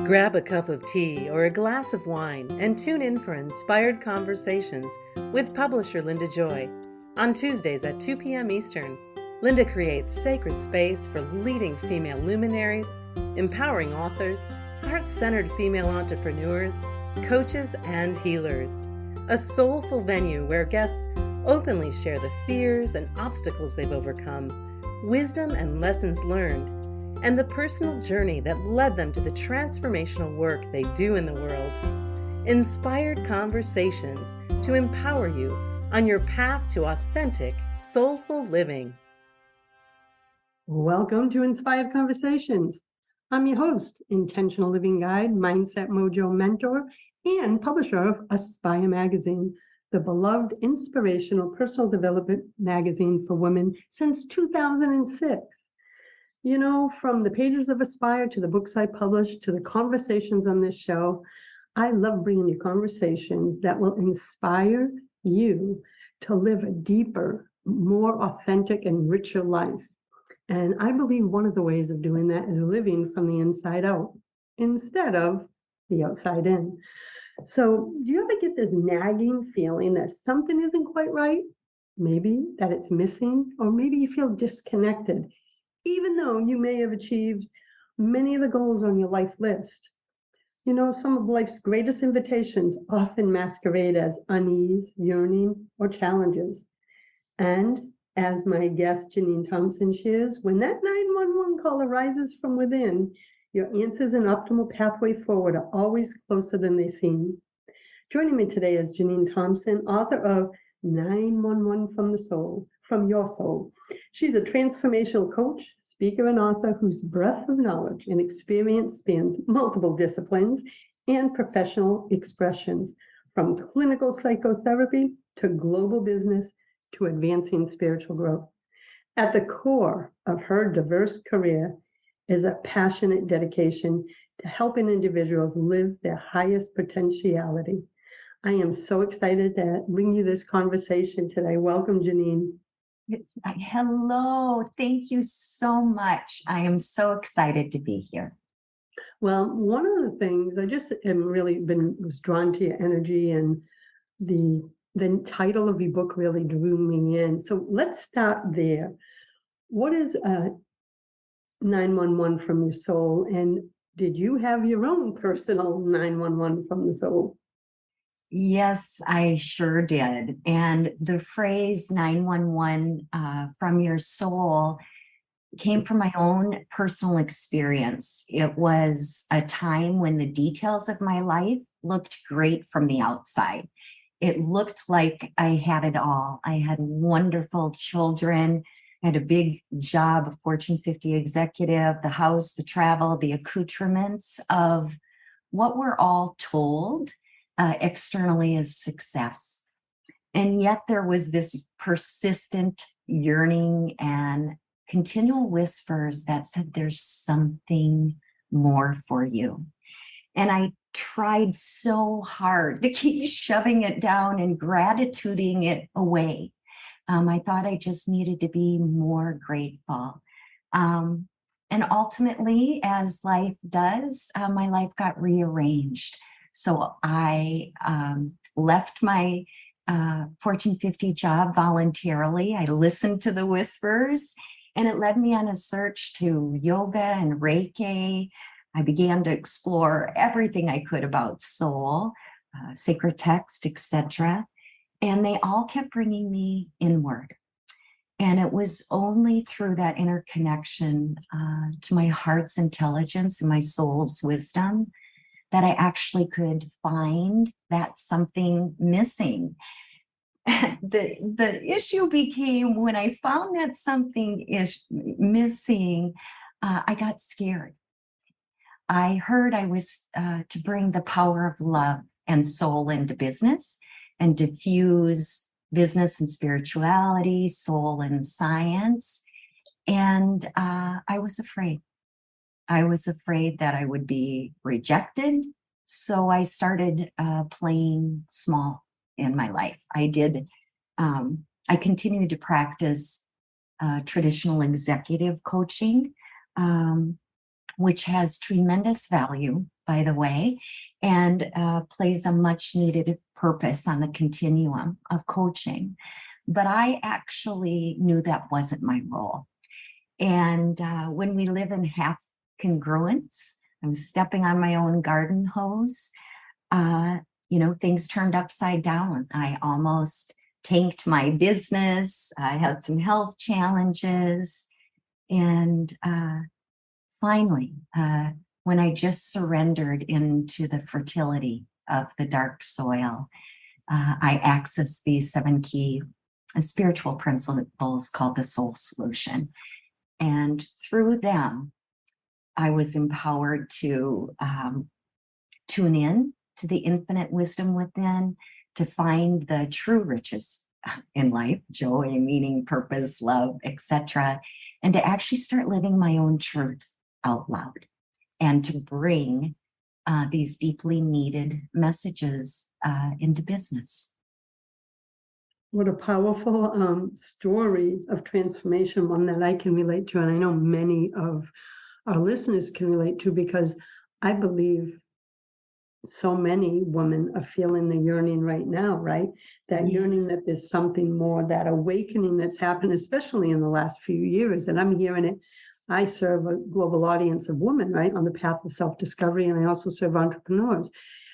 Grab a cup of tea or a glass of wine and tune in for Inspired Conversations with publisher Linda Joy. On Tuesdays at 2 p.m. Eastern, Linda creates sacred space for leading female luminaries, empowering authors, heart-centered female entrepreneurs, coaches, and healers. A soulful venue where guests openly share the fears and obstacles they've overcome, wisdom and lessons learned, and the personal journey that led them to the transformational work they do in the world. Inspired Conversations to empower you on your path to authentic, soulful living. Welcome to Inspired Conversations. I'm your host, Intentional Living Guide, Mindset Mojo mentor, and publisher of Aspire Magazine, the beloved inspirational personal development magazine for women since 2006. You know, from the pages of Aspire to the books I publish to the conversations on this show, I love bringing you conversations that will inspire you to live a deeper, more authentic and richer life. And I believe one of the ways of doing that is living from the inside out instead of the outside in. So do you ever get this nagging feeling that something isn't quite right? Maybe that it's missing, or maybe you feel disconnected, even though you may have achieved many of the goals on your life list. You know, some of life's greatest invitations often masquerade as unease, yearning, or challenges. And as my guest Jeanine Thompson shares, when that 911 call arises from within, your answers and optimal pathway forward are always closer than they seem. Joining me today is Jeanine Thompson, author of 911 from the Soul, from Your Soul. She's a transformational coach, speaker, and author whose breadth of knowledge and experience spans multiple disciplines and professional expressions, from clinical psychotherapy to global business to advancing spiritual growth. At the core of her diverse career is a passionate dedication to helping individuals live their highest potentiality. I am so excited to bring you this conversation today. Welcome, Jeanine. Hello, thank you so much. I am so excited to be here. Well, one of the things I just am really was drawn to your energy, and the title of your book really drew me in. So let's start there. What is 911 from your soul, and did you have your own personal 911 from the soul? Yes, I sure did. And the phrase 911 from your soul came from my own personal experience. It was a time when the details of my life looked great from the outside. It looked like I had it all. I had wonderful children. I had a big job, a Fortune 50 executive, the house, the travel, the accoutrements of what we're all told externally as success. And yet there was this persistent yearning and continual whispers that said there's something more for you. And I tried so hard to keep shoving it down and gratituding it away. I thought I just needed to be more grateful. And ultimately, as life does, my life got rearranged. So I left my Fortune 50 job voluntarily. I listened to the whispers, and it led me on a search to yoga and Reiki. I began to explore everything I could about soul, sacred text, etc. And they all kept bringing me inward. And it was only through that inner connection to my heart's intelligence and my soul's wisdom that I actually could find that something missing. The issue became when I found that something is missing, I got scared. I heard I was to bring the power of love and soul into business and diffuse business and spirituality, soul and science. And I was afraid. I was afraid that I would be rejected. So I started playing small in my life. I continued to practice traditional executive coaching, which has tremendous value by the way, and plays a much needed purpose on the continuum of coaching. But I actually knew that wasn't my role. And when we live in half congruence, I was stepping on my own garden hose. Things turned upside down. I almost tanked my business. I had some health challenges. And finally, when I just surrendered into the fertility of the dark soil, I accessed these 7 key spiritual principles called the soul solution. And through them, I was empowered to tune in to the infinite wisdom within, to find the true riches in life, joy, meaning, purpose, love, etc., and to actually start living my own truth out loud, and to bring these deeply needed messages into business. What a powerful story of transformation, one that I can relate to, and I know many of our listeners can relate to, because I believe so many women are feeling the yearning right now, right? That yearning that there's something more, that awakening that's happened, especially in the last few years. And I'm hearing it. I serve a global audience of women, right, on the path of self-discovery, and I also serve entrepreneurs.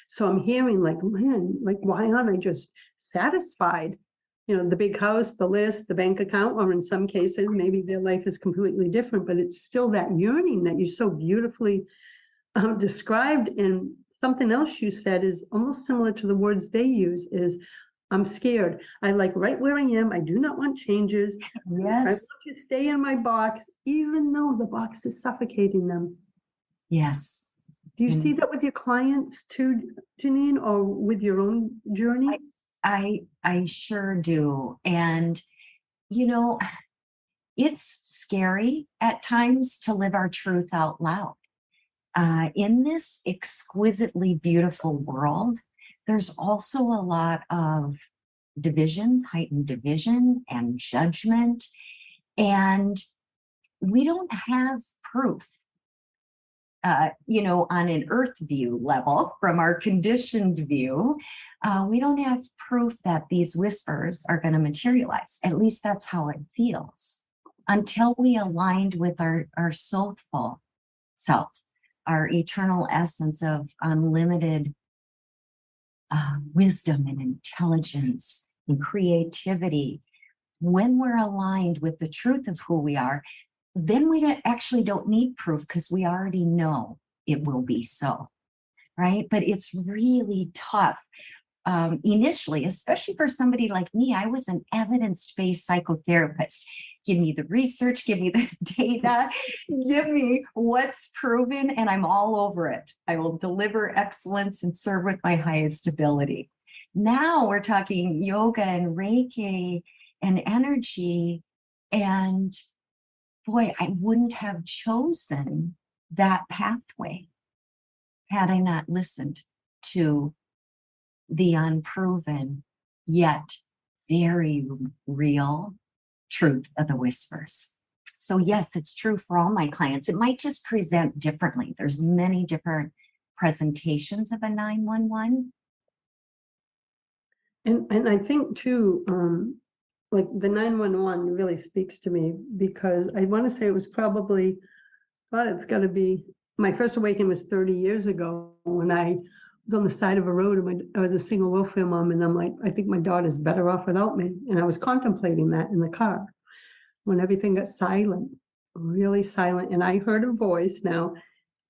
So I'm hearing like, man, like, why aren't I just satisfied? The big house, the list, the bank account, or in some cases, maybe their life is completely different, but it's still that yearning that you so beautifully described. And something else you said is almost similar to the words they use is, I'm scared. I like right where I am. I do not want changes. Yes. I want to stay in my box, even though the box is suffocating them. Yes. Do you see that with your clients too, Jeanine, or with your own journey? I sure do. And, it's scary at times to live our truth out loud. In this exquisitely beautiful world, there's also a lot of division, heightened division and judgment. And we don't have proof, on an earth view level, from our conditioned view, we don't have proof that these whispers are going to materialize. At least that's how it feels. Until we aligned with our soulful self, our eternal essence of unlimited wisdom and intelligence and creativity, when we're aligned with the truth of who we are, then we don't need proof, because we already know it will be so, right? But it's really tough initially, especially for somebody like me. I was an evidence-based psychotherapist. Give me the research, give me the data, give me what's proven, and I'm all over it. I will deliver excellence and serve with my highest ability. Now we're talking yoga and Reiki and energy, and boy, I wouldn't have chosen that pathway had I not listened to the unproven yet very real truth of the whispers. So yes, it's true for all my clients. It might just present differently. There's many different presentations of a 911. And I think too, like the 911 really speaks to me, because I want to say it was probably, but it's got to be, my first awakening was 30 years ago, when I was on the side of a road, and I was a single welfare mom, and I'm like, I think my daughter's better off without me. And I was contemplating that in the car when everything got silent, really silent. And I heard a voice. Now,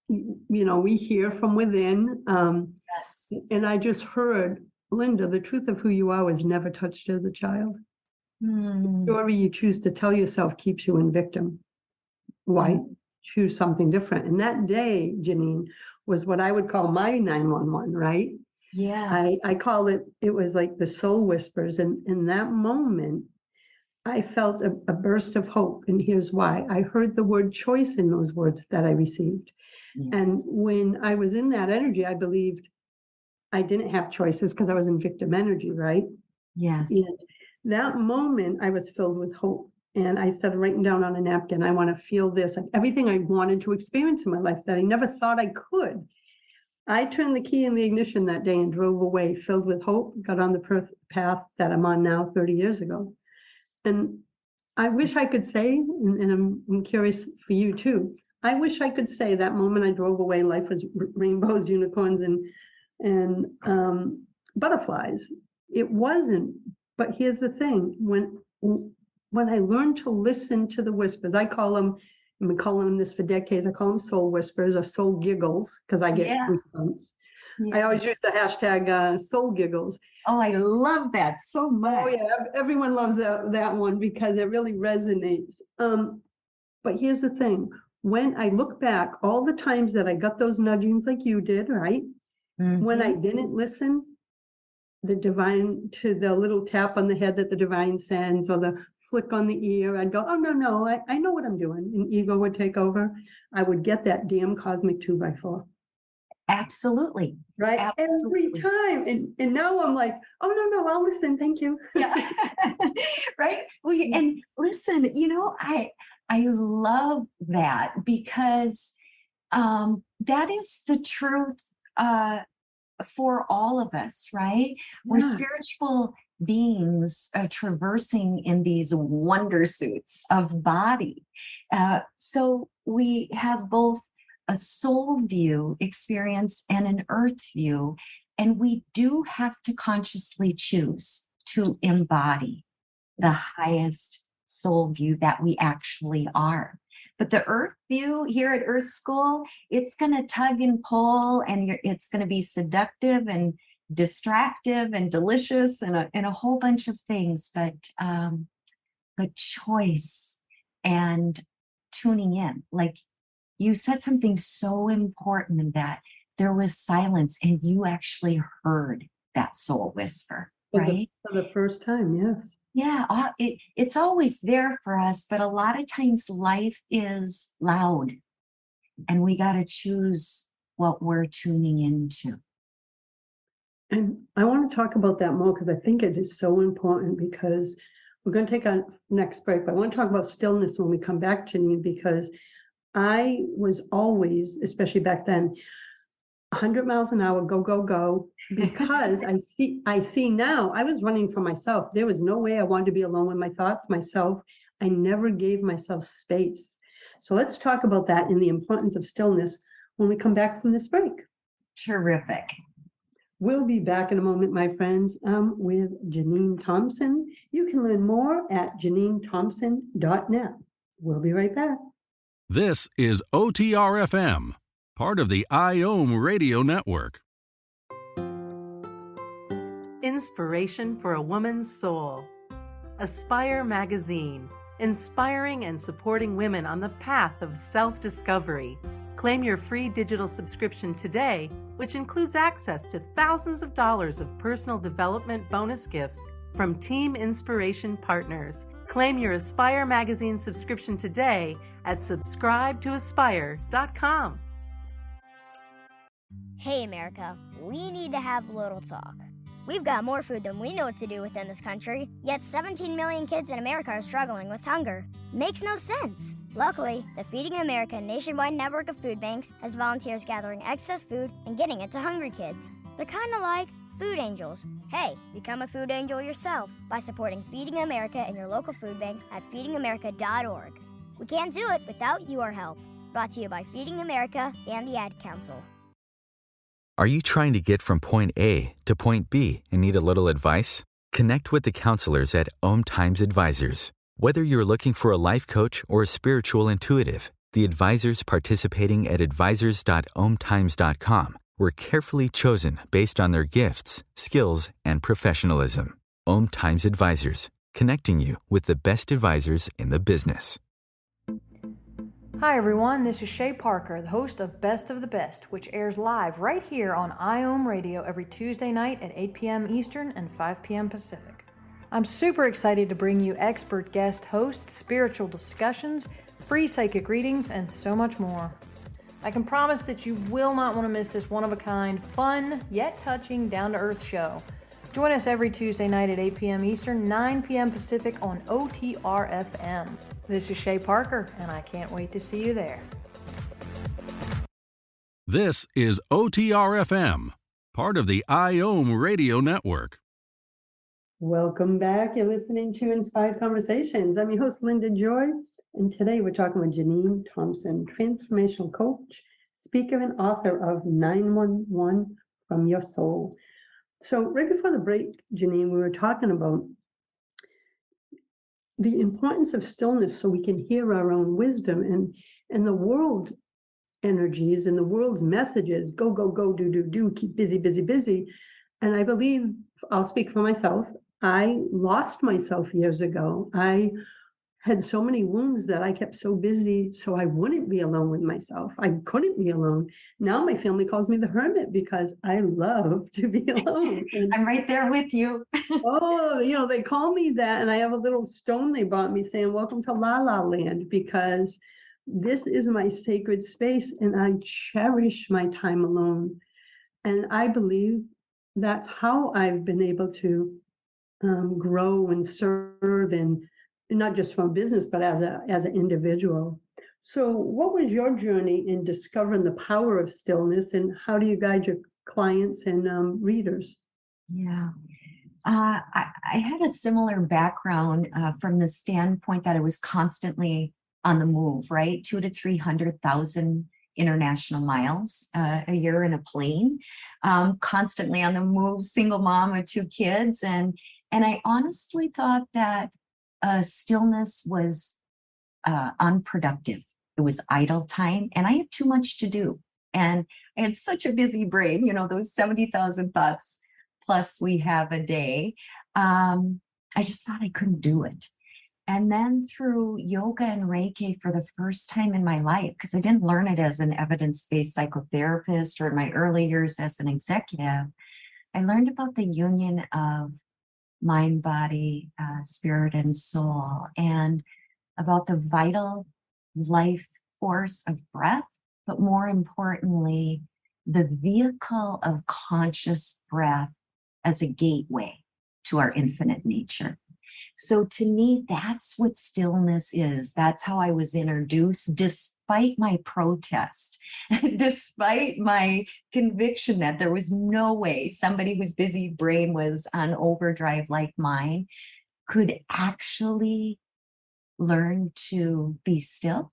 we hear from within. Yes. And I just heard, Linda, the truth of who you are was never touched as a child. The story you choose to tell yourself keeps you in victim. Why choose something different? And that day, Jeanine, was what I would call my 911, right? Yes. I call it was like the soul whispers. And in that moment, I felt a burst of hope. And here's why. I heard the word choice in those words that I received. Yes. And when I was in that energy, I believed I didn't have choices, because I was in victim energy, right? Yes. And that moment, I was filled with hope. And I started writing down on a napkin, I want to feel this, like everything I wanted to experience in my life that I never thought I could. I turned the key in the ignition that day and drove away filled with hope, got on the path that I'm on now 30 years ago. And I wish I could say, and I'm curious for you too, I wish I could say that moment I drove away, life was rainbows, unicorns, and butterflies. It wasn't. But here's the thing: when I learned to listen to the whispers, I call them. I've been calling them this for decades. I call them soul whispers or soul giggles because I get goosebumps. Yeah. I always use the hashtag soul giggles. Oh, I love that so much. Oh yeah, everyone loves that one because it really resonates. But here's the thing: when I look back, all the times that I got those nudgings like you did, right? Mm-hmm. When I didn't listen, the divine, to the little tap on the head that the divine sends, or the flick on the ear, I'd go, oh no, I know what I'm doing, and ego would take over. I would get that damn cosmic 2x4. Absolutely. Right. Absolutely. Every time. And now I'm like, oh no, I'll listen. Thank you. Yeah. Right. Well, and listen, I love that because that is the truth for all of us, right? We're spiritual beings traversing in these wonder suits of body. So we have both a soul view experience and an earth view, and we do have to consciously choose to embody the highest soul view that we actually are. But the earth view here at Earth School, it's going to tug and pull, and it's going to be seductive and distractive and delicious and a whole bunch of things. But choice and tuning in, like you said something so important in that there was silence and you actually heard that soul whisper, right? For the first time, yes. Yeah, it's always there for us, but a lot of times life is loud and we got to choose what we're tuning into. And I want to talk about that more because I think it is so important, because we're going to take our next break, but I want to talk about stillness when we come back, Jeanine, because I was always, especially back then, 100 miles an hour, go, because I see now, I was running for myself. There was no way I wanted to be alone with my thoughts, myself. I never gave myself space. So let's talk about that and the importance of stillness when we come back from this break. Terrific. We'll be back in a moment, my friends, with Jeanine Thompson. You can learn more at JanineThompson.net. We'll be right back. This is OTR-FM, part of the IOM Radio Network. Inspiration for a Woman's Soul. Aspire Magazine, inspiring and supporting women on the path of self-discovery. Claim your free digital subscription today, which includes access to thousands of dollars of personal development bonus gifts from Team Inspiration partners. Claim your Aspire Magazine subscription today at subscribetoaspire.com. Hey America, we need to have a little talk. We've got more food than we know what to do with in this country, yet 17 million kids in America are struggling with hunger. Makes no sense. Luckily, the Feeding America nationwide network of food banks has volunteers gathering excess food and getting it to hungry kids. They're kind of like food angels. Hey, become a food angel yourself by supporting Feeding America in your local food bank at feedingamerica.org. We can't do it without your help. Brought to you by Feeding America and the Ad Council. Are you trying to get from point A to point B and need a little advice? Connect with the counselors at OMTimes Advisors. Whether you're looking for a life coach or a spiritual intuitive, the advisors participating at advisors.omtimes.com were carefully chosen based on their gifts, skills, and professionalism. OMTimes Advisors, connecting you with the best advisors in the business. Hi everyone, this is Shay Parker, the host of Best of the Best, which airs live right here on IOM Radio every Tuesday night at 8 p.m. Eastern and 5 p.m. Pacific. I'm super excited to bring you expert guest hosts, spiritual discussions, free psychic readings, and so much more. I can promise that you will not want to miss this one-of-a-kind, fun, yet touching, down-to-earth show. Join us every Tuesday night at 8 p.m. Eastern, 9 p.m. Pacific on OTR-FM. This is Shay Parker, and I can't wait to see you there. This is OTRFM, part of the IOM radio network. Welcome back. You're listening to Inspired Conversations. I'm your host, Linda Joy, and today we're talking with Jeanine Thompson, transformational coach, speaker, and author of 911 from Your Soul. So right before the break, Jeanine, we were talking about the importance of stillness so we can hear our own wisdom and the world energies and the world's messages, go, go, go, do, keep busy, busy, busy. And I believe, I'll speak for myself, I lost myself years ago. I had so many wounds that I kept so busy so I wouldn't be alone with myself. I couldn't be alone. Now my family calls me the hermit because I love to be alone. And, I'm right there with you. oh, they call me that, and I have a little stone they bought me saying, welcome to La La Land, because this is my sacred space and I cherish my time alone. And I believe that's how I've been able to grow and serve, and not just from business, but as an individual. So what was your journey in discovering the power of stillness, and how do you guide your clients and readers? Yeah. I had a similar background from the standpoint that I was constantly on the move, right? 200,000 to 300,000 international miles a year in a plane, constantly on the move, single mom with 2 kids. And I honestly thought that stillness was unproductive. It was idle time, and I had too much to do. And I had such a busy brain, those 70,000 thoughts plus we have a day. I just thought I couldn't do it. And then through yoga and Reiki for the first time in my life, because I didn't learn it as an evidence-based psychotherapist or in my early years as an executive, I learned about the union of mind, body, spirit, and soul, and about the vital life force of breath, but more importantly, the vehicle of conscious breath as a gateway to our infinite nature. So to me, that's what stillness is. That's how I was introduced, despite my protest, despite my conviction that there was no way somebody whose busy brain was on overdrive like mine could actually learn to be still.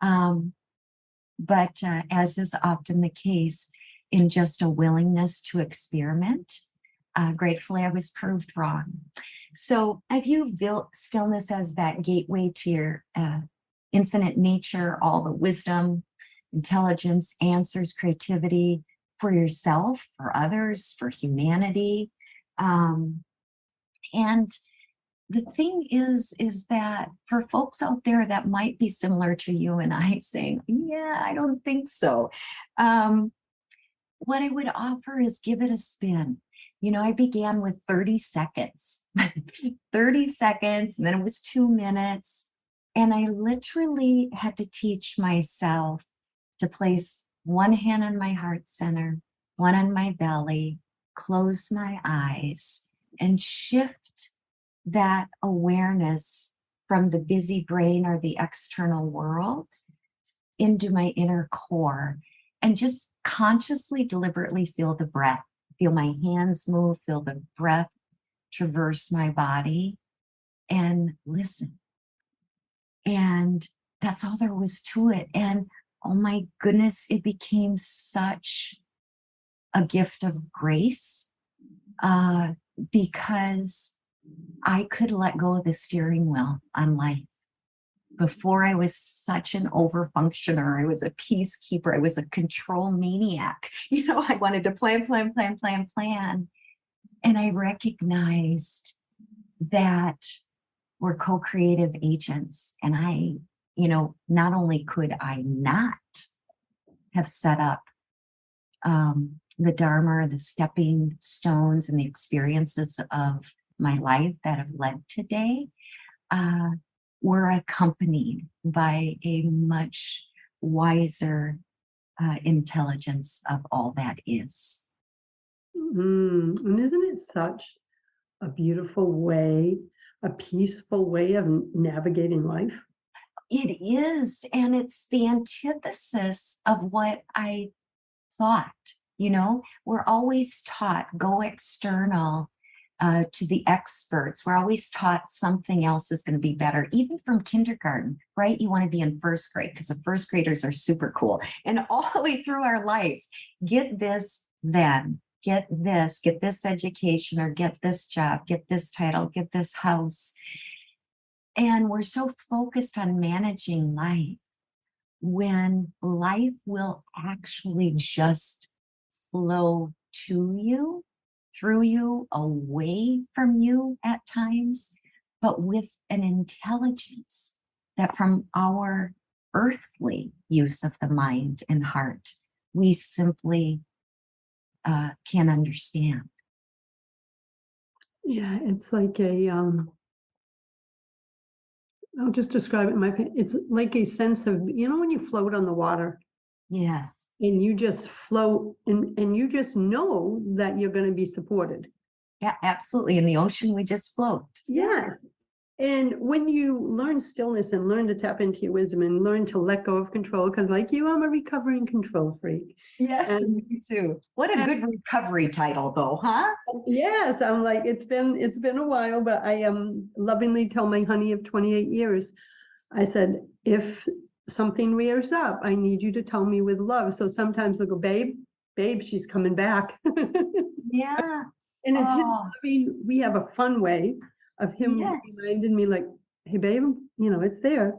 But as is often the case, in just a willingness to experiment, gratefully I was proved wrong. So I view stillness as that gateway to your infinite nature, all the wisdom, intelligence, answers, creativity for yourself, for others, for humanity. And the thing is that for folks out there that might be similar to you and I saying, yeah, I don't think so. What I would offer is give it a spin. I began with 30 seconds, 30 seconds, and then it was 2 minutes. And I literally had to teach myself to place one hand on my heart center, one on my belly, close my eyes, and shift that awareness from the busy brain or the external world into my inner core, and just consciously, deliberately feel the breath. Feel my hands move, feel the breath traverse my body, and listen. And that's all there was to it. And oh my goodness, it became such a gift of grace because I could let go of the steering wheel on life. Before, I was such an overfunctioner. I was a peacekeeper. I was a control maniac. I wanted to plan. And I recognized that we're co-creative agents. And I, not only could I not have set up the Dharma, the stepping stones, and the experiences of my life that have led today, were accompanied by a much wiser intelligence of all that is. And isn't it such a beautiful way, a peaceful way of navigating life? It is. And it's the antithesis of what I thought. We're always taught, go external to the experts. We're always taught something else is going to be better, even from kindergarten, right? You want to be in first grade because the first graders are super cool. And all the way through our lives, get this, then get this education, or get this job, get this title, get this house. And we're so focused on managing life when life will actually just flow to you, through you, away from you at times, but with an intelligence that from our earthly use of the mind and heart, we simply can't understand. Yeah, it's like I'll just describe it in my opinion. It's like a sense of, when you float on the water. Yes. And you just float and you just know that you're going to be supported. Yeah, absolutely. In the ocean, we just float. Yes. And when you learn stillness and learn to tap into your wisdom and learn to let go of control, because like you, I'm a recovering control freak. Yes, and, me too. What a good recovery title though, huh? Yes, I'm like, it's been a while, but I lovingly tell my honey of 28 years, I said, if something rears up, I need you to tell me with love. So sometimes they'll go, babe, she's coming back. Yeah. And it's we have a fun way of him reminding me like, hey, babe, it's there.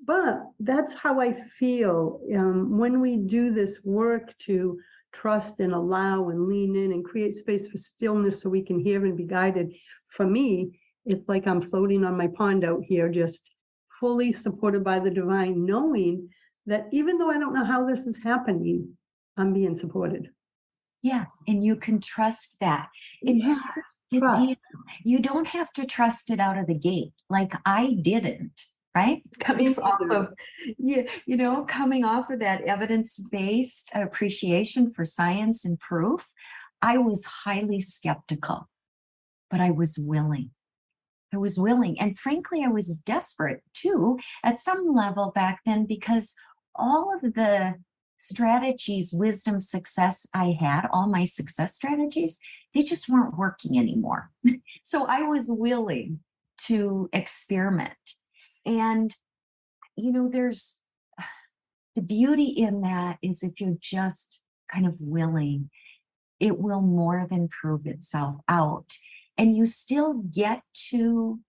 But that's how I feel when we do this work to trust and allow and lean in and create space for stillness so we can hear and be guided. For me, it's like I'm floating on my pond out here, just fully supported by the divine, knowing that even though I don't know how this is happening, I'm being supported. Yeah, and you can trust that. And you don't have to trust it out of the gate, like I didn't, right? Coming off of that evidence-based appreciation for science and proof, I was highly skeptical, but I was willing. And frankly, I was desperate too, at some level back then, because all of the strategies, wisdom, success I had, all my success strategies, they just weren't working anymore. So I was willing to experiment. And, there's the beauty in that is if you're just kind of willing, it will more than prove itself out. And you still get to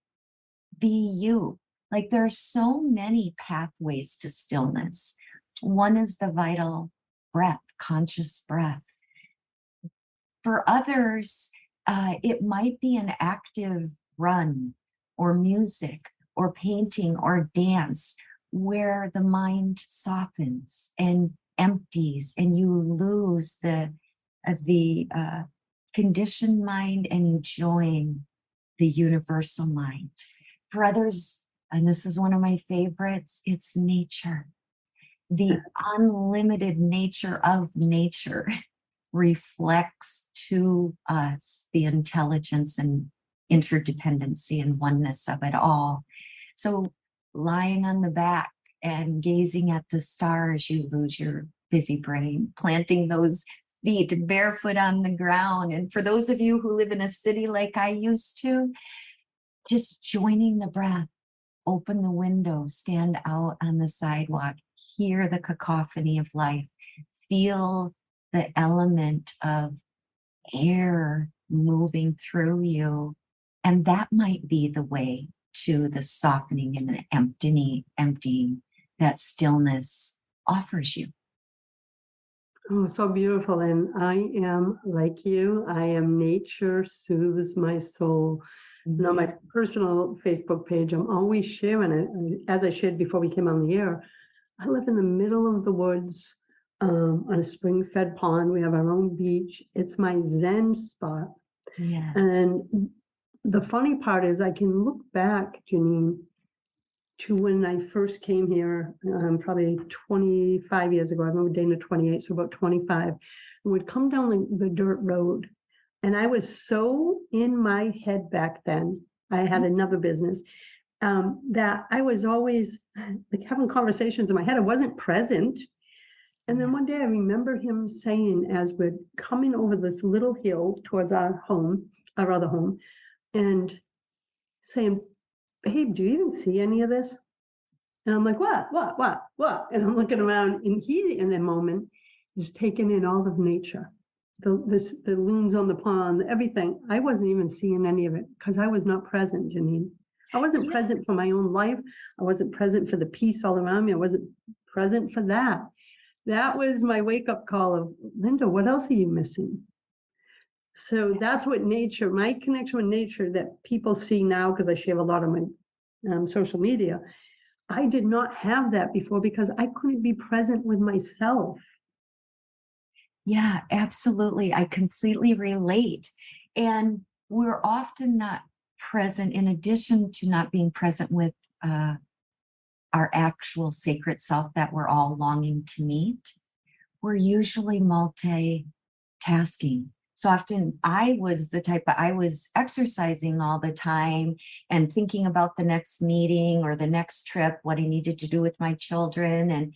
be you. Like there are so many pathways to stillness. One is the vital breath, conscious breath. For others, it might be an active run or music or painting or dance where the mind softens and empties and you lose the conditioned mind and you join the universal mind. For others, and this is one of my favorites, it's nature. The unlimited nature of nature reflects to us the intelligence and interdependency and oneness of it all. So lying on the back and gazing at the stars, you lose your busy brain, planting those feet barefoot on the ground. And for those of you who live in a city like I used to, just joining the breath, open the window, stand out on the sidewalk, hear the cacophony of life, feel the element of air moving through you. And that might be the way to the softening and the emptying that stillness offers you. Oh, so beautiful. And I am like you. I am nature soothes my soul. On my personal Facebook page, I'm always sharing it. And as I shared before we came on the air, I live in the middle of the woods on a spring-fed pond. We have our own beach. It's my Zen spot. Yes. And the funny part is I can look back, Jeanine, to when I first came here, probably 25 years ago. I moved Dana 28, so about 25. And we'd come down the dirt road. And I was so in my head back then, I had another business, that I was always like having conversations in my head. I wasn't present. And then one day I remember him saying, as we're coming over this little hill towards our other home, and saying, "Babe, do you even see any of this?" And I'm like, what? And I'm looking around, and he, in that moment, is taking in all of nature. The loons on the pond, everything. I wasn't even seeing any of it because I was not present, Jeanine. I wasn't present for my own life. I wasn't present for the peace all around me. I wasn't present for that. That was my wake-up call of, Linda, what else are you missing? So that's what nature, my connection with nature that people see now, because I share a lot of my social media. I did not have that before because I couldn't be present with myself. Yeah, absolutely. I completely relate. And we're often not present, in addition to not being present with our actual sacred self that we're all longing to meet. We're usually multitasking. So often I was I was exercising all the time and thinking about the next meeting or the next trip, what I needed to do with my children. And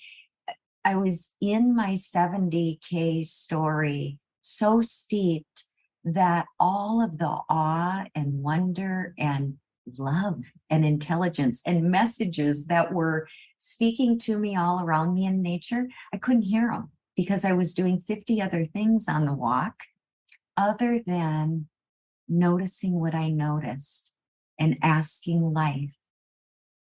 I was in my 70K story, so steeped that all of the awe and wonder and love and intelligence and messages that were speaking to me all around me in nature, I couldn't hear them because I was doing 50 other things on the walk other than noticing what I noticed and asking life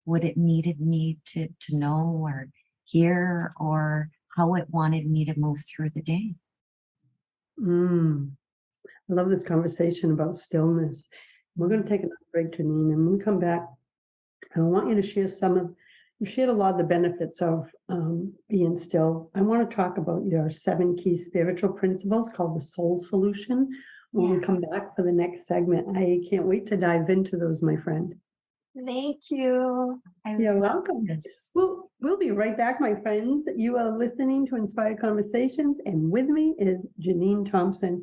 what it needed me to know or hear or how it wanted me to move through the day. I love this conversation about stillness. We're going to take another break, Jeanine, and when we come back, I want you to share you shared a lot of the benefits of being still. I want to talk about your 7 key spiritual principles called the Soul Solution when we come back for the next segment. I can't wait to dive into those, my friend. Thank you. You're welcome. We'll be right back, my friends. You are listening to Inspired Conversations, and with me is Jeanine Thompson.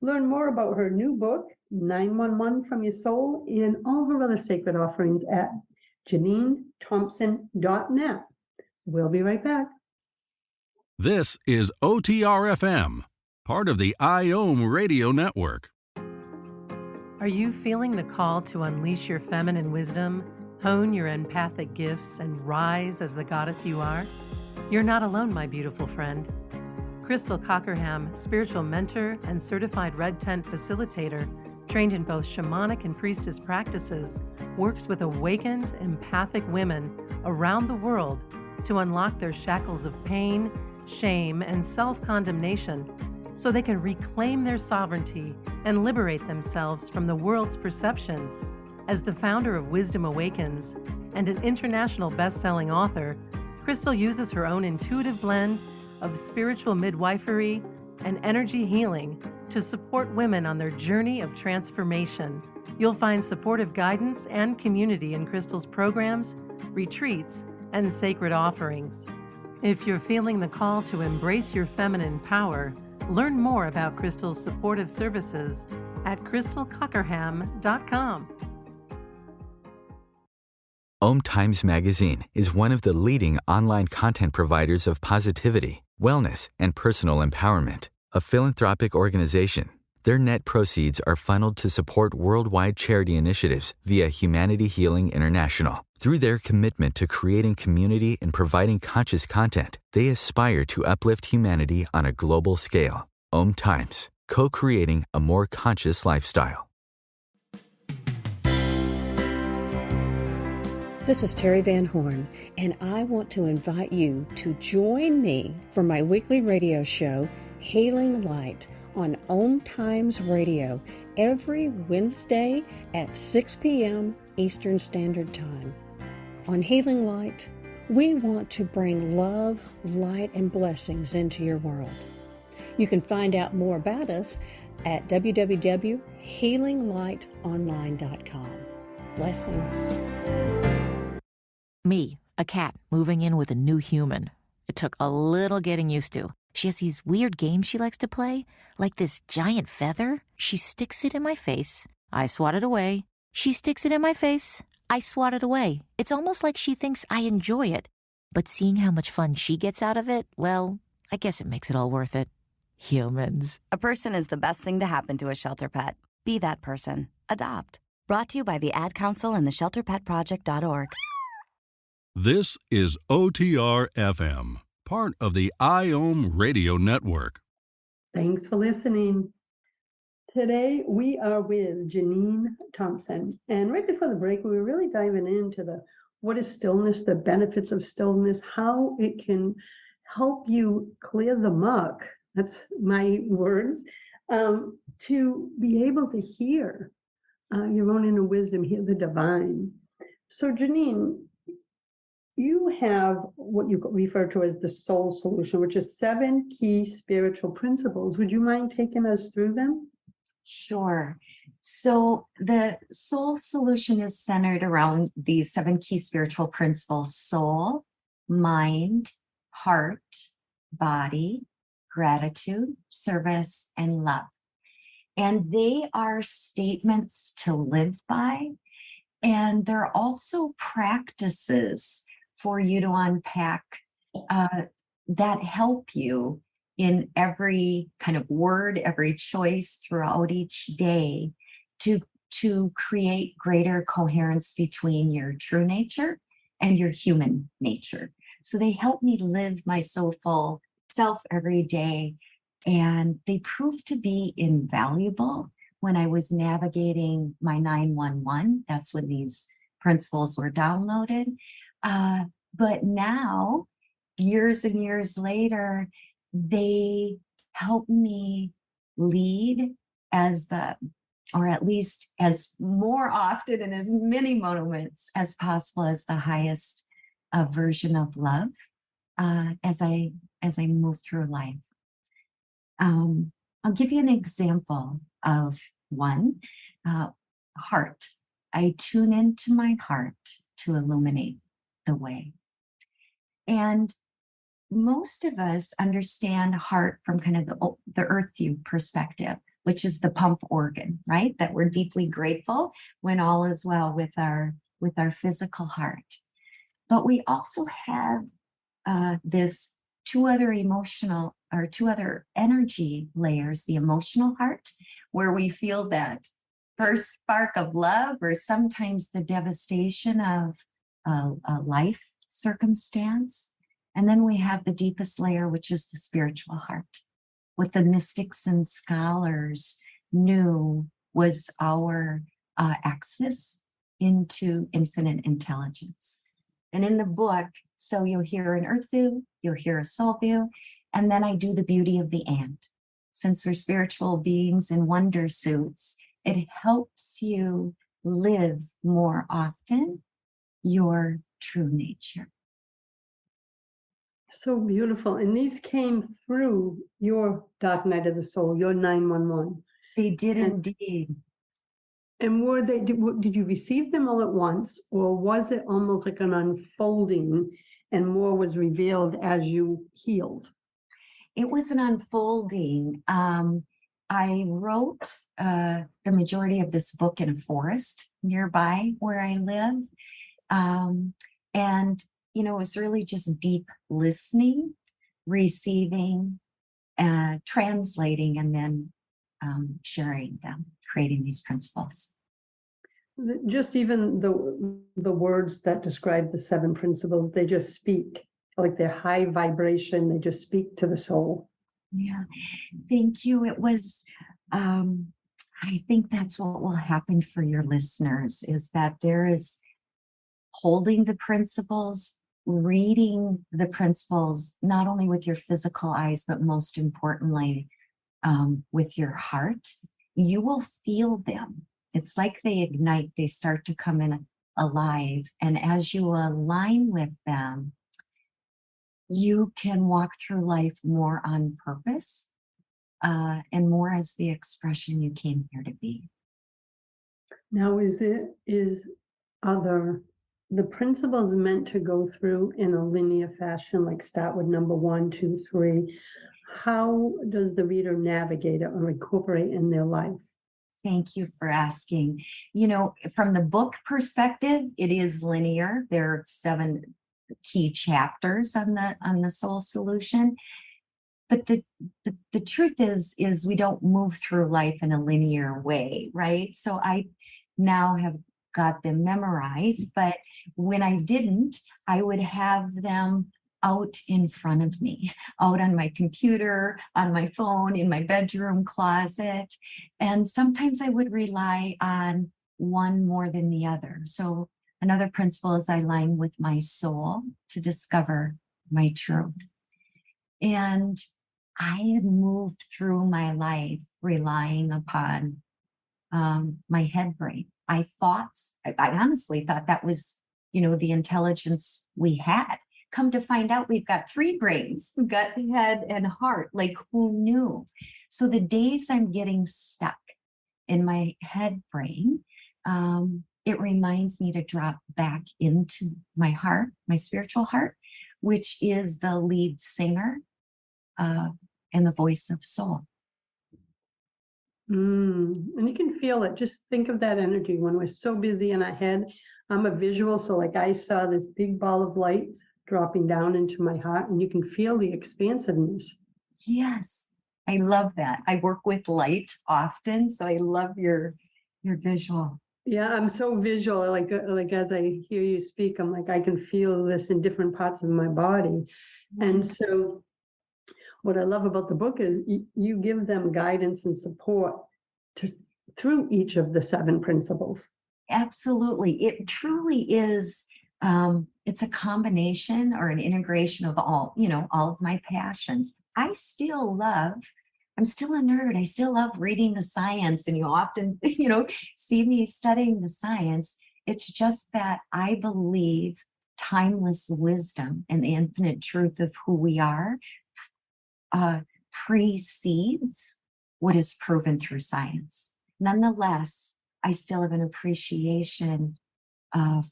Learn more about her new book, 911 from Your Soul, and all her other sacred offerings at JeanineThompson.net. We'll be right back. This is OTRFM, part of the IOM Radio Network. Are you feeling the call to unleash your feminine wisdom, hone your empathic gifts, and rise as the goddess you are? You're not alone, my beautiful friend. Crystal Cockerham, spiritual mentor and certified red tent facilitator, trained in both shamanic and priestess practices, works with awakened, empathic women around the world to unlock their shackles of pain, shame, and self-condemnation so they can reclaim their sovereignty and liberate themselves from the world's perceptions. As the founder of Wisdom Awakens and an international best-selling author, Crystal uses her own intuitive blend of spiritual midwifery and energy healing to support women on their journey of transformation. You'll find supportive guidance and community in Crystal's programs, retreats, and sacred offerings. If you're feeling the call to embrace your feminine power, learn more about Crystal's supportive services at crystalcockerham.com. OMTimes Magazine is one of the leading online content providers of positivity, wellness, and personal empowerment. A philanthropic organization, their net proceeds are funneled to support worldwide charity initiatives via Humanity Healing International. Through their commitment to creating community and providing conscious content, they aspire to uplift humanity on a global scale. OMTimes, co-creating a more conscious lifestyle. This is Terry Van Horn, and I want to invite you to join me for my weekly radio show, Hailing Light, on OMTimes Radio every Wednesday at 6 p.m. Eastern Standard Time. On Hailing Light, we want to bring love, light, and blessings into your world. You can find out more about us at www.healinglightonline.com. Blessings. Me, a cat, moving in with a new human. It took a little getting used to. She has these weird games she likes to play, like this giant feather. She sticks it in my face. I swat it away. She sticks it in my face. I swat it away. It's almost like she thinks I enjoy it. But seeing how much fun she gets out of it, well, I guess it makes it all worth it. Humans. A person is the best thing to happen to a shelter pet. Be that person. Adopt. Brought to you by the Ad Council and the ShelterPetProject.org. This is OTR FM, part of the IOM Radio Network. Thanks for listening. Today we are with Jeanine Thompson. And right before the break, we were really diving into what is stillness, the benefits of stillness, how it can help you clear the muck. That's my words, to be able to hear your own inner wisdom, hear the divine. So Jeanine, you have what you refer to as the soul solution, which is 7 key spiritual principles. Would you mind taking us through them? Sure. So the soul solution is centered around these 7 key spiritual principles: soul, mind, heart, body, gratitude, service, and love. And they are statements to live by. And they're also practices for you to unpack that help you in every kind of word, every choice throughout each day to create greater coherence between your true nature and your human nature. So they help me live my soulful self every day. And they proved to be invaluable when I was navigating my 911. That's when these principles were downloaded. But now, years and years later, they help me lead or at least as more often and as many moments as possible as the highest version of love as I move through life. I'll give you an example of one. Heart. I tune into my heart to illuminate the way. And most of us understand heart from kind of the earth view perspective, which is the pump organ, right? That we're deeply grateful when all is well with our physical heart. But we also have this two other energy layers: the emotional heart, where we feel that first spark of love, or sometimes the devastation of a life circumstance. And then we have the deepest layer, which is the spiritual heart, what the mystics and scholars knew was our access into infinite intelligence. And in the book, so you'll hear an earth view, you'll hear a soul view, and then I do the beauty of the ant. Since we're spiritual beings in wonder suits, it helps you live more often your true nature. So beautiful. And these came through your dark night of the soul, your 911. They did indeed. And did you receive them all at once, or was it almost like an unfolding and more was revealed as you healed? It was an unfolding. I wrote the majority of this book in a forest nearby where I live. And, it was really just deep listening, receiving, translating, and then sharing them, creating these principles. Just even the words that describe the 7 principles, they just speak, like they're high vibration, they just speak to the soul. Yeah, thank you. It was, I think that's what will happen for your listeners, is that there is holding the principles, reading the principles, not only with your physical eyes, but most importantly, with your heart. You will feel them. It's like they ignite, they start to come in alive. And as you align with them, you can walk through life more on purpose and more as the expression you came here to be. Now, are the principles meant to go through in a linear fashion, like start with number 1, 2, 3? How does the reader navigate it or incorporate in their life? Thank you for asking. From the book perspective, it is linear. There are 7 key chapters on the soul solution. But the truth is we don't move through life in a linear way, right? So I now have got them memorized, but when I didn't, I would have them out in front of me, out on my computer, on my phone, in my bedroom closet. And sometimes I would rely on one more than the other. So another principle is I align with my soul to discover my truth. And I had moved through my life relying upon my head brain. I honestly thought that was, the intelligence we had. Come to find out, we've got three brains. We've got head and heart. Like, who knew? So the days I'm getting stuck in my head brain, it reminds me to drop back into my heart, my spiritual heart, which is the lead singer and the voice of soul. And you can feel it. Just think of that energy when we're so busy in our head. I'm a visual, so like I saw this big ball of light dropping down into my heart, and you can feel the expansiveness. Yes, I love that. I work with light often, so I love your visual. Yeah, I'm so visual. Like as I hear you speak, I'm like, I can feel this in different parts of my body. And so what I love about the book is you give them guidance and support through each of the 7 principles. Absolutely. It truly is. It's a combination or an integration of all of my passions. I'm still a nerd. I still love reading the science, and you often, see me studying the science. It's just that I believe timeless wisdom and the infinite truth of who we are precedes what is proven through science. Nonetheless, I still have an appreciation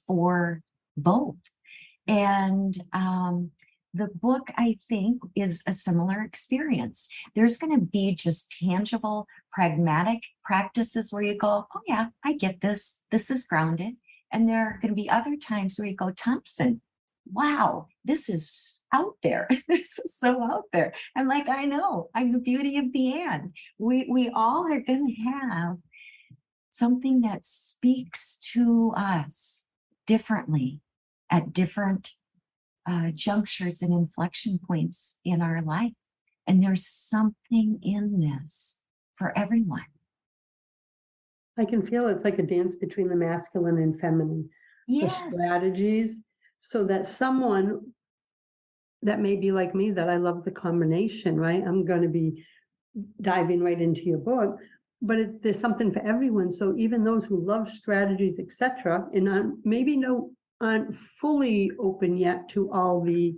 for both. And the book, I think, is a similar experience. There's going to be just tangible, pragmatic practices where you go, oh yeah, I get this. This is grounded. And there are going to be other times where you go, Thompson, wow, this is out there. This is so out there. I'm like, I know, I'm the beauty of the and. We all are going to have something that speaks to us differently at different junctures and inflection points in our life. And there's something in this for everyone. I can feel it's like a dance between the masculine and feminine. Yes. The strategies, so that someone that may be like me, that I love the combination, right? I'm going to be diving right into your book, but there's something for everyone. So even those who love strategies, etc., and maybe aren't fully open yet to all the,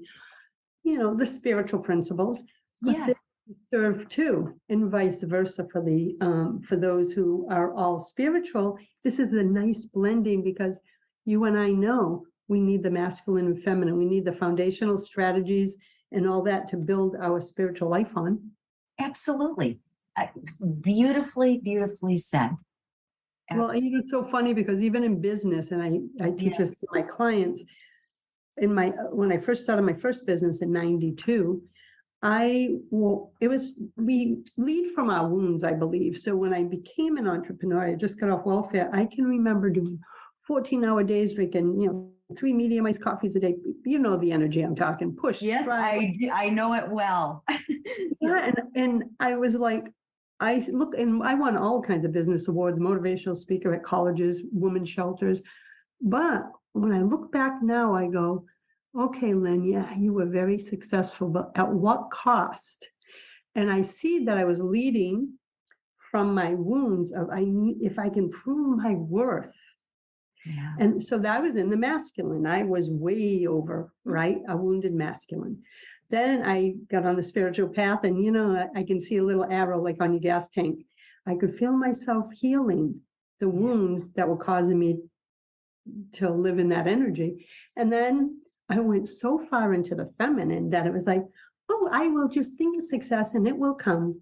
the spiritual principles, but yes, they serve too, and vice versa for those who are all spiritual. This is a nice blending, because you and I know we need the masculine and feminine. We need the foundational strategies and all that to build our spiritual life on. Absolutely. Beautifully, beautifully said. Well, it's so funny because even in business, and I teach this to my clients, when I first started my first business in 92, we lead from our wounds, I believe. So when I became an entrepreneur, I just got off welfare. I can remember doing 14-hour days, drinking, 3 medium-iced coffees a day. You know the energy I'm talking. Push. Yes, I know it well. Yeah, and I was like, I won all kinds of business awards, motivational speaker at colleges, women's shelters. But when I look back now, I go, okay, Lynn, yeah, you were very successful, but at what cost? And I see that I was leading from my wounds of if I can prove my worth. Yeah. And so that was in the masculine. I was way over, right? A wounded masculine. Then I got on the spiritual path, and I can see a little arrow like on your gas tank. I could feel myself healing the wounds that were causing me to live in that energy. And then I went so far into the feminine that it was like, oh, I will just think of success and it will come.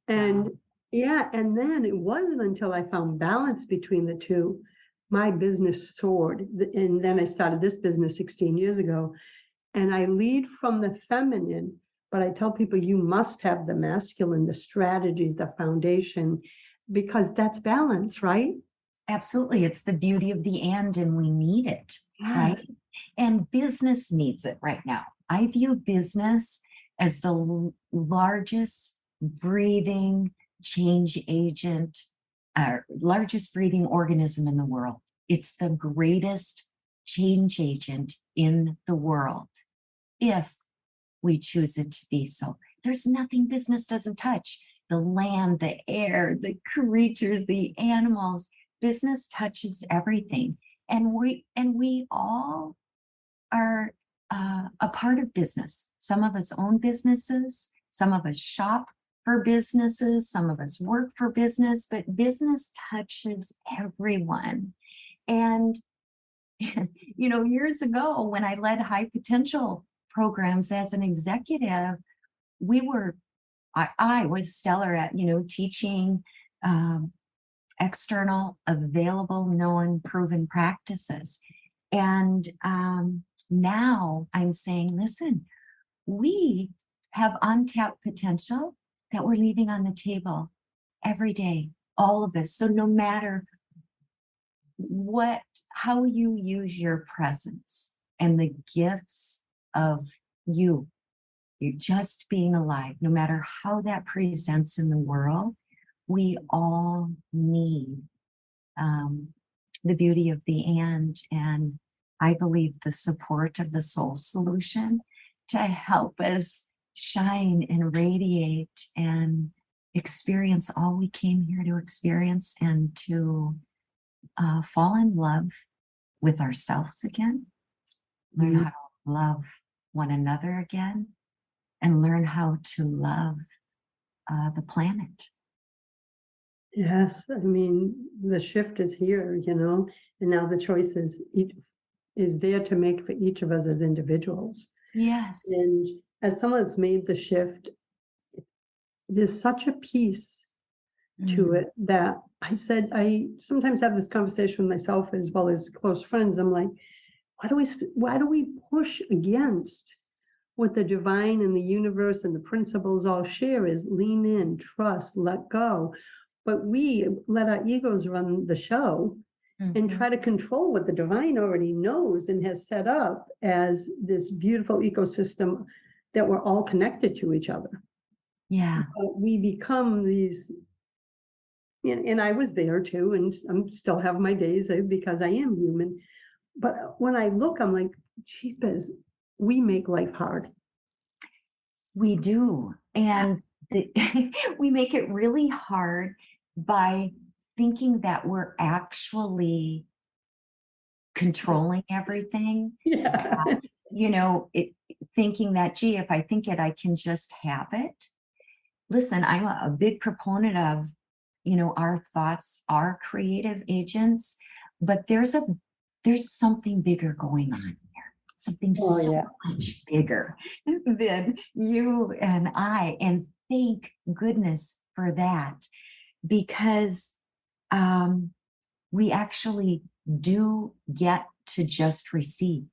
And and then it wasn't until I found balance between the two, my business soared. And then I started this business 16 years ago. And I lead from the feminine, But I tell people you must have the masculine, the strategies, the foundation, because that's balance, right? Absolutely. It's the beauty of the and we need it, right? Yes. And business needs it right now. I view business as the largest breathing change agent, largest breathing organism in the world. It's the greatest change agent in the world, if we choose it to be so. There's nothing business doesn't touch. The land, the air, the creatures, the animals. Business touches everything. And we all are a part of business. Some of us own businesses, some of us shop for businesses, some of us work for business, but business touches everyone. And, years ago when I led high potential programs as an executive, I was stellar at, teaching external, available, known, proven practices. And now I'm saying, listen, we have untapped potential that we're leaving on the table every day, all of us. So no matter how you use your presence and the gifts of you're just being alive, no matter how that presents in the world, we all need the beauty of the and I believe the support of the soul solution to help us shine and radiate and experience all we came here to experience, and to fall in love with ourselves again, learn how to love one another again, and learn how to love the planet. Yes, I mean, the shift is here, and now the choice is there to make for each of us as individuals. Yes. And as someone that's made the shift, there's such a peace to it that I sometimes have this conversation with myself as well as close friends. I'm like, why do we push against what the divine and the universe and the principles all share is lean in, trust, let go. But we let our egos run the show and try to control what the divine already knows and has set up as this beautiful ecosystem that we're all connected to each other. Yeah. But we become these, and I was there too, and I still have my days because I am human. But when I look, I'm like, jeepers, we make life hard. We do. And we make it really hard by thinking that we're actually controlling everything. Yeah. Thinking that, gee, if I think it, I can just have it. Listen, I'm a big proponent of, our thoughts are creative agents, but there's something bigger going on here. Something much bigger than you and I. And thank goodness for that, because we actually do get to just receive.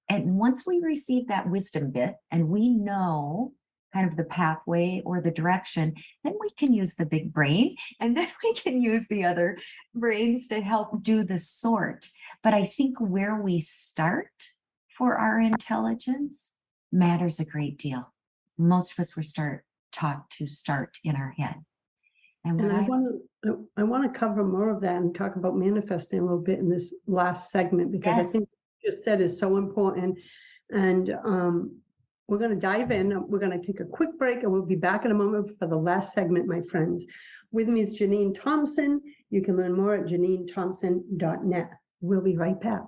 And once we receive that wisdom bit and we know kind of the pathway or the direction, then we can use the big brain, and then we can use the other brains to help do the sort. But I think where we start for our intelligence matters a great deal. Most of us were taught to start in our head. And I want to cover more of that and talk about manifesting a little bit in this last segment, because I think what you just said is so important. And we're going to dive in. We're going to take a quick break, and we'll be back in a moment for the last segment, my friends. With me is Jeanine Thompson. You can learn more at JanineThompson.net. We'll be right back.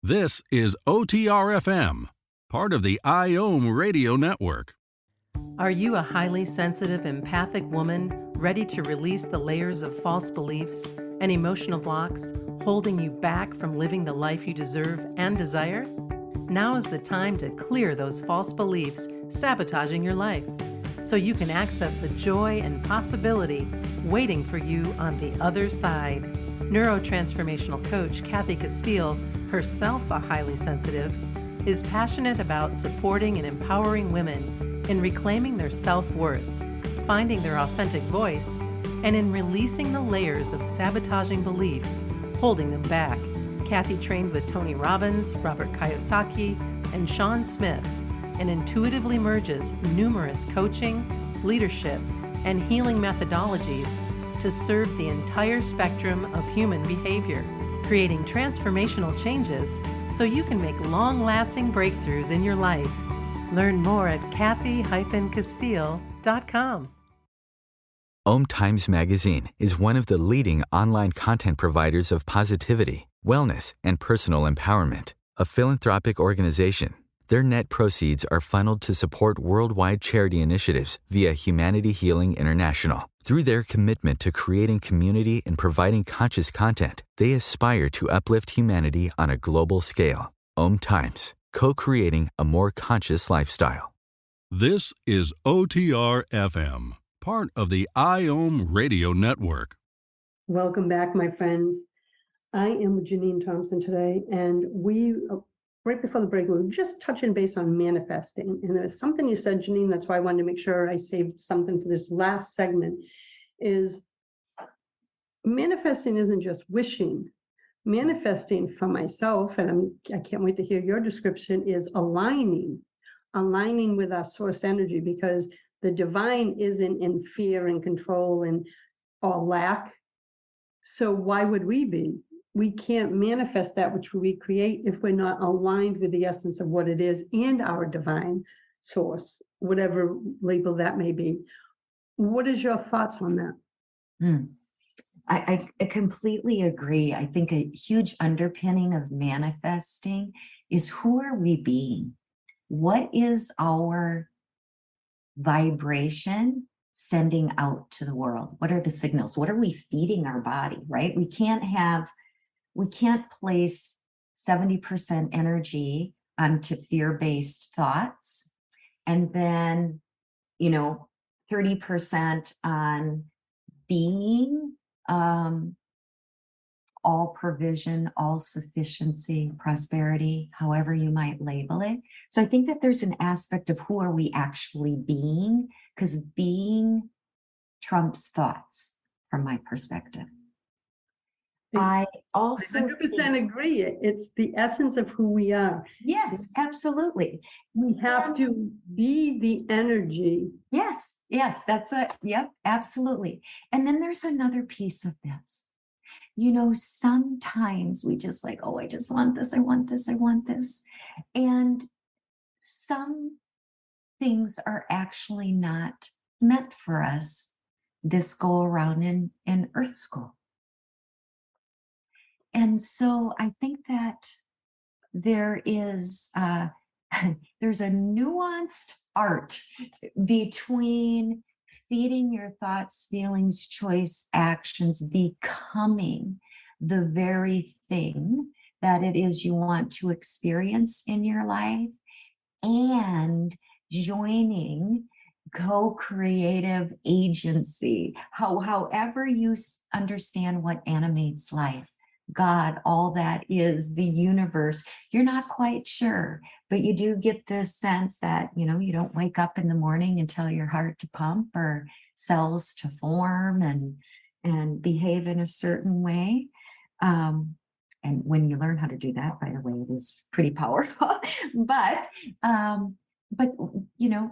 This is OTR-FM, part of the IOM Radio Network. Are you a highly sensitive, empathic woman ready to release the layers of false beliefs and emotional blocks holding you back from living the life you deserve and desire? Now is the time to clear those false beliefs sabotaging your life, so you can access the joy and possibility waiting for you on the other side. Neurotransformational coach Kathy Castile, herself a highly sensitive, is passionate about supporting and empowering women in reclaiming their self-worth, finding their authentic voice, and in releasing the layers of sabotaging beliefs holding them back. Kathy trained with Tony Robbins, Robert Kiyosaki, and Sean Smith, and intuitively merges numerous coaching, leadership, and healing methodologies to serve the entire spectrum of human behavior, creating transformational changes so you can make long-lasting breakthroughs in your life. Learn more at Kathy-Castile.com. OMTimes Magazine is one of the leading online content providers of positivity, wellness, and personal empowerment. A philanthropic organization, their net proceeds are funneled to support worldwide charity initiatives via Humanity Healing International. Through their commitment to creating community and providing conscious content, they aspire to uplift humanity on a global scale. OMTimes, co-creating a more conscious lifestyle. This is OTR FM, part of the IOM Radio Network. Welcome back, my friends. I am Jeanine Thompson today, and we, right before the break, we were just touching base on manifesting. And there's something you said, Jeanine, that's why I wanted to make sure I saved something for this last segment, is manifesting isn't just wishing. Manifesting for myself, and I can't wait to hear your description, is aligning with our source energy, because the divine isn't in fear and control and or lack. So why would we be? We can't manifest that which we create if we're not aligned with the essence of what it is and our divine source, whatever label that may be. What is your thoughts on that? I completely agree. I think a huge underpinning of manifesting is, who are we being? What is our vibration sending out to the world? What are the signals? What are we feeding our body, right? We can't place 70% energy onto fear-based thoughts and then, 30% on being all provision, all sufficiency, prosperity, however you might label it. So I think that there's an aspect of, who are we actually being? Because being trumps thoughts from my perspective. I also 100% agree. It's the essence of who we are. Yes, absolutely. We have to be the energy. Yes, that's it. Yep, absolutely. And then there's another piece of this. Sometimes we just like, oh, I just want this, I want this, I want this. And some things are actually not meant for us this go around in Earth School. And so I think that there's a nuanced art between feeding your thoughts, feelings, choice, actions, becoming the very thing that it is you want to experience in your life, and joining co-creative agency, however you understand what animates life. God, all that is the universe. You're not quite sure, but you do get this sense that, you don't wake up in the morning and tell your heart to pump or cells to form and behave in a certain way. And when you learn how to do that, by the way, it is pretty powerful. But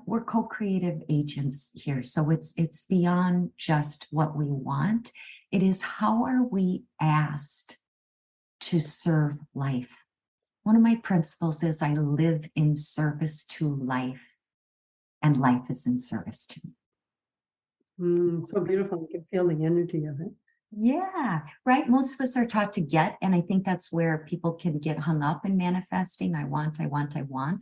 we're co-creative agents here. So it's beyond just what we want. It is, how are we asked to serve life? One of my principles is, I live in service to life, and life is in service to me. So beautiful. You can feel the energy of it. Yeah, right. Most of us are taught to get, and I think that's where people can get hung up in manifesting. I want,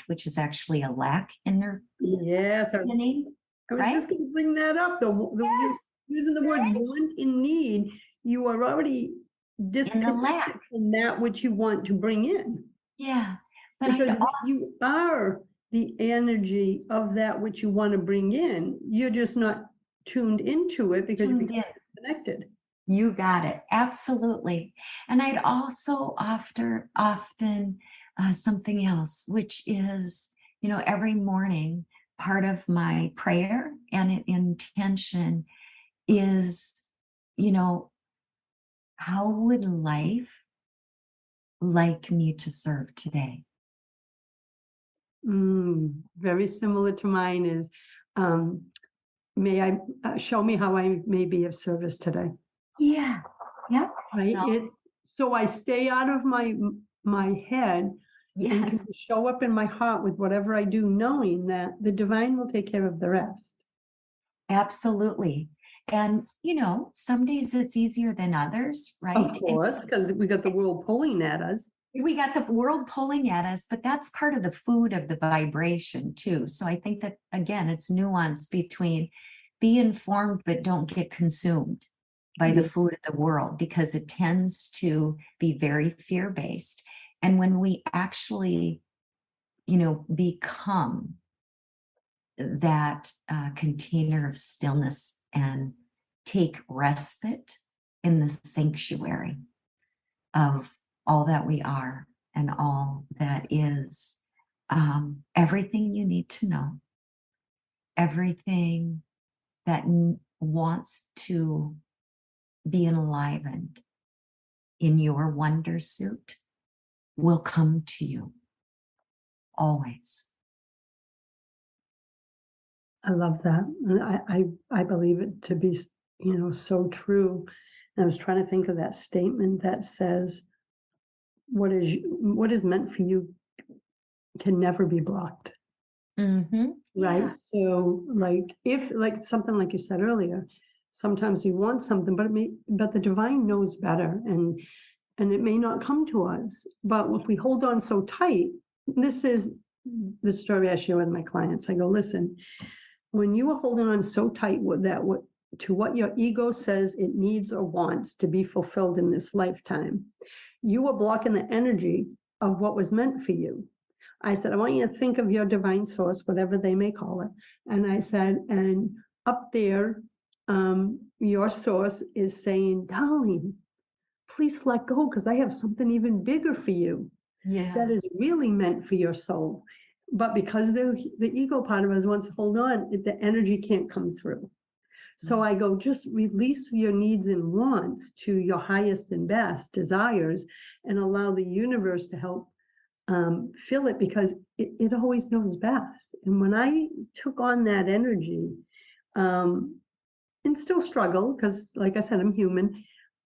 which is actually a lack in their yes. I was just going to bring that up. Yes. Using the word want and need, you are already disconnected from that which you want to bring in. Yeah. But because you are the energy of that which you want to bring in. You're just not tuned into it because you're disconnected. You got it. Absolutely. And I'd also often something else, which is, every morning, part of my prayer and intention is, how would life like me to serve today? Very similar to mine is, may I show me how I may be of service today. Yeah. Yeah. Right. No. It's so I stay out of my head and can Yes. show up in my heart with whatever I do, knowing that the divine will take care of the rest. Absolutely. And, some days it's easier than others, right? Of course, because we got the world pulling at us. We got the world pulling at us, but that's part of the food of the vibration too. So I think that, again, it's nuance between be informed, but don't get consumed by the food of the world, because it tends to be very fear-based. And when we actually, become that container of stillness and take respite in the sanctuary of all that we are and all that is, everything you need to know, everything that wants to be enlivened in your wonder suit will come to you always. I love that. And I believe it to be, so true. And I was trying to think of that statement that says, what is meant for you can never be blocked. Mm-hmm. Right. Yeah. So if something like you said earlier, sometimes you want something, but the divine knows better, and it may not come to us. But if we hold on so tight, this is the story I share with my clients. I go, listen, when you are holding on so tight to what your ego says it needs or wants to be fulfilled in this lifetime, you are blocking the energy of what was meant for you. I said, I want you to think of your divine source, whatever they may call it. And I said, and up there, your source is saying, darling, please let go, because I have something even bigger for you. Yeah. That is really meant for your soul. But because the ego part of us wants to hold on, the energy can't come through. So I go, just release your needs and wants to your highest and best desires and allow the universe to help fill it, because it always knows best. And when I took on that energy, and still struggle, because like I said, I'm human,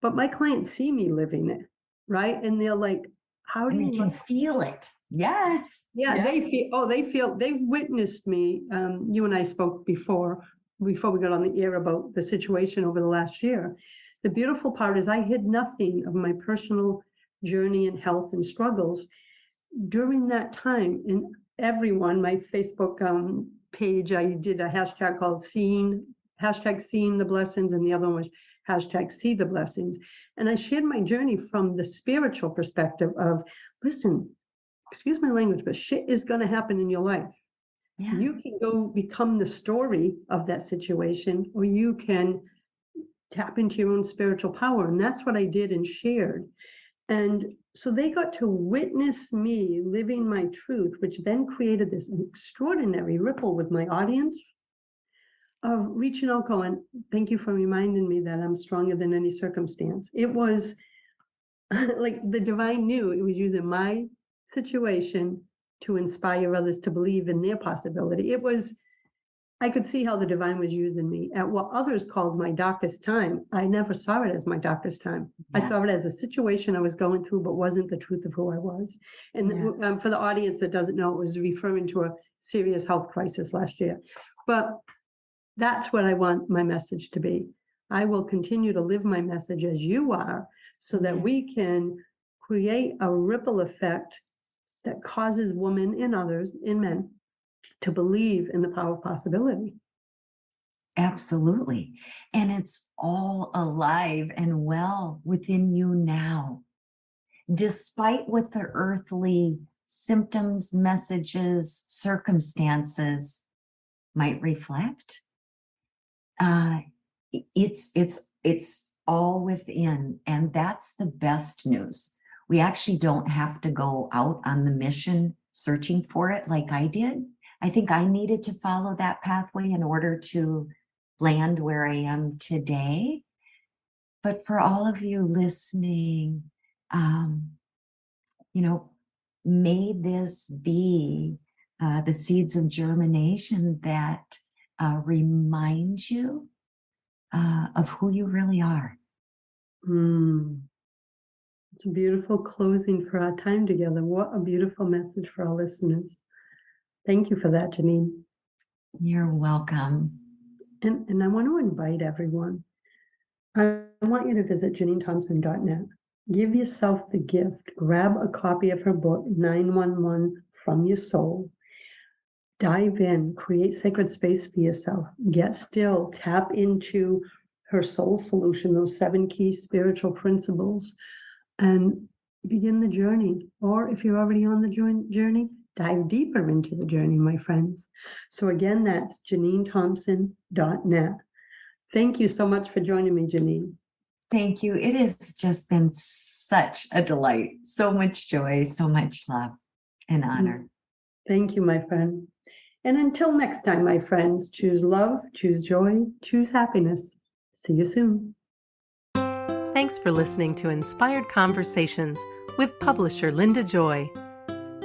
but my clients see me living it, right? And they're like, how do And you you can feel it? Yes. Yeah, they've witnessed me. You and I spoke before we got on the air about the situation over the last year. The beautiful part is I hid nothing of my personal journey and health and struggles during that time. And everyone, my Facebook page, I did a hashtag called seeing the blessings, and the other one was hashtag see the blessings. And I shared my journey from the spiritual perspective of, listen, excuse my language, but shit is going to happen in your life. Yeah. You can go become the story of that situation, or you can tap into your own spiritual power. And that's what I did and shared. And so they got to witness me living my truth, which then created this extraordinary ripple with my audience of reaching out, going, thank you for reminding me that I'm stronger than any circumstance. It was like the divine knew it was using my situation to inspire others to believe in their possibility. I could see how the divine was using me at what others called my darkest time. I never saw it as my darkest time. Yeah. I saw it as a situation I was going through, but wasn't the truth of who I was. And for the audience that doesn't know, it was referring to a serious health crisis last year. But that's what I want my message to be. I will continue to live my message as you are, so that we can create a ripple effect that causes women and others and men to believe in the power of possibility. Absolutely. And it's all alive and well within you now. Despite what the earthly symptoms, messages, circumstances might reflect, it's all within. And that's the best news. We actually don't have to go out on the mission searching for it like I did. I think I needed to follow that pathway in order to land where I am today. But for all of you listening, may this be the seeds of germination that remind you of who you really are. It's a beautiful closing for our time together. What a beautiful message for our listeners. Thank you for that, Jeanine. You're welcome. And I want to invite everyone. I want you to visit JeanineThompson.net. Give yourself the gift. Grab a copy of her book, 911 From Your Soul. Dive in, create sacred space for yourself. Get still, tap into her soul solution, those 7 key spiritual principles, and begin the journey. Or if you're already on the journey, dive deeper into the journey, my friends. So again, that's JeanineThompson.net. Thank you so much for joining me, Jeanine. Thank you. It has just been such a delight. So much joy, so much love and honor. Thank you, my friend. And until next time, my friends, choose love, choose joy, choose happiness. See you soon. Thanks for listening to Inspired Conversations with publisher Linda Joy.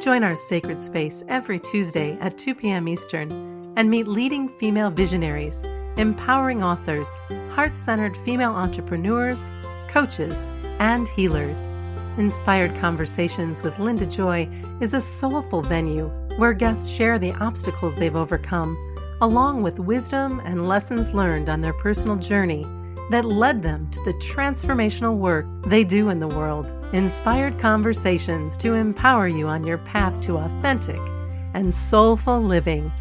Join our sacred space every Tuesday at 2 p.m. Eastern and meet leading female visionaries, empowering authors, heart-centered female entrepreneurs, coaches, and healers. Inspired Conversations with Linda Joy is a soulful venue where guests share the obstacles they've overcome, along with wisdom and lessons learned on their personal journey that led them to the transformational work they do in the world. Inspired Conversations to empower you on your path to authentic and soulful living.